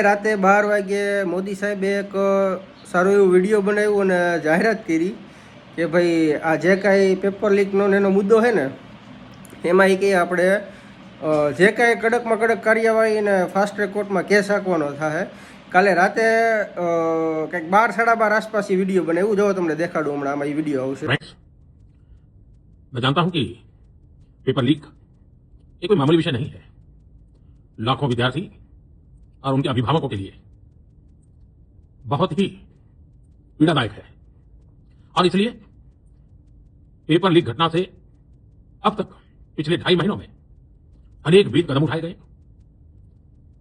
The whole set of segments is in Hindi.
રાતે 12 વાગે મોદી સાહેબે એક સારું એવું વિડીયો બનાવ્યું અને જાહેરાત કરી કે ભાઈ આ જે કાંઈ પેપર લીકનો એનો મુદ્દો છે ને એમાં એ કંઈ આપણે જે કાંઈ કડકમાં કડક કાર્યવાહી અને ફાસ્ટ ટ્રેક કોર્ટમાં કેસ આપવાનો થાય. કાલે રાતે કંઈક 12-12:30 આસપાસ એ વિડીયો બનાવ્યું. જો તમને દેખાડું હમણાં આમાં એ વિડીયો આવશે. मैं जानता हूं कि पेपर लीक ये कोई मामूली विषय नहीं है. लाखों विद्यार्थी और उनके अभिभावकों के लिए बहुत ही पीड़ादायक है और इसलिए पेपर लीक घटना से अब तक पिछले 2.5 महीनों में अनेक विध कदम उठाए गए.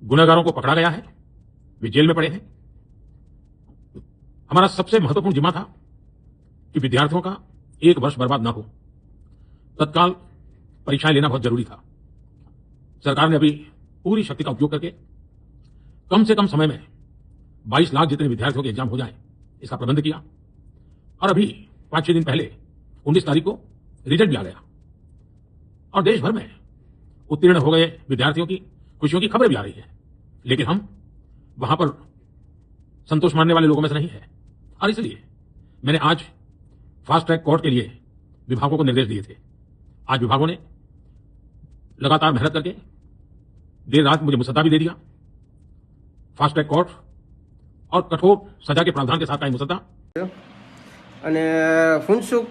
गुनहगारों को पकड़ा गया है, वे जेल में पड़े हैं. हमारा सबसे महत्वपूर्ण जिम्मा था कि विद्यार्थियों का 1 वर्ष बर्बाद ना हो. तत्काल परीक्षाएं लेना बहुत जरूरी था. सरकार ने अभी पूरी शक्ति का उपयोग करके कम से कम समय में 22 लाख जितने विद्यार्थियों के एग्जाम हो जाए इसका प्रबंध किया और अभी 5-6 दिन पहले 19 तारीख को रिजल्ट भी आ गया और देश भर में उत्तीर्ण हो गए विद्यार्थियों की खुशियों की खबरें भी आ रही है. लेकिन हम वहां पर संतोष मानने वाले लोगों में से नहीं है और इसलिए मैंने आज फास्ट ट्रैक कोर्ट के लिए विभागों को निर्देश दिए थे. आज विभागों ने लगातार मेहनत करके देर रात मुझे मुसद्दा भी दे दिया. फास्ट ट्रैक कोर्ट और कठोर सजा के प्रावधान के साथ का मुसद्दा અને ફુનસુખ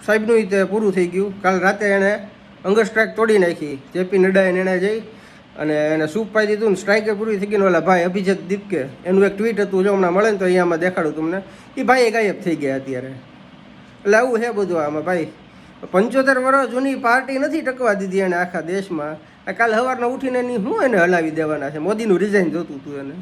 સાહેબનું તે પૂરું થઈ ગયું. કાલ રાતે એણે અંગર સ્ટ્રાઇક તોડી નાખી. જેપી નડ્ડાએ એણે જઈ અને એને સૂપ પાઈ દીધું ને સ્ટ્રાઇકે પૂરી થઈ ગઈ. ઓલા ભાઈ અભિજીત દીપકે એનું એક ટ્વીટ હતું, જો હમણાં મળે ને તો અહીંયામાં દેખાડું તમને. એ ભાઈ ગાયબ થઈ ગયા અત્યારે. એટલે આવું છે બધું આમાં ભાઈ. 75 વર્ષ જૂની પાર્ટી નથી ટકવા દીધી એને આખા દેશમાં. કાલ સવારના ઉઠીને એની શું એને હલાવી દેવાના છે? મોદીનું રિઝાઇન જોતું હતું એને.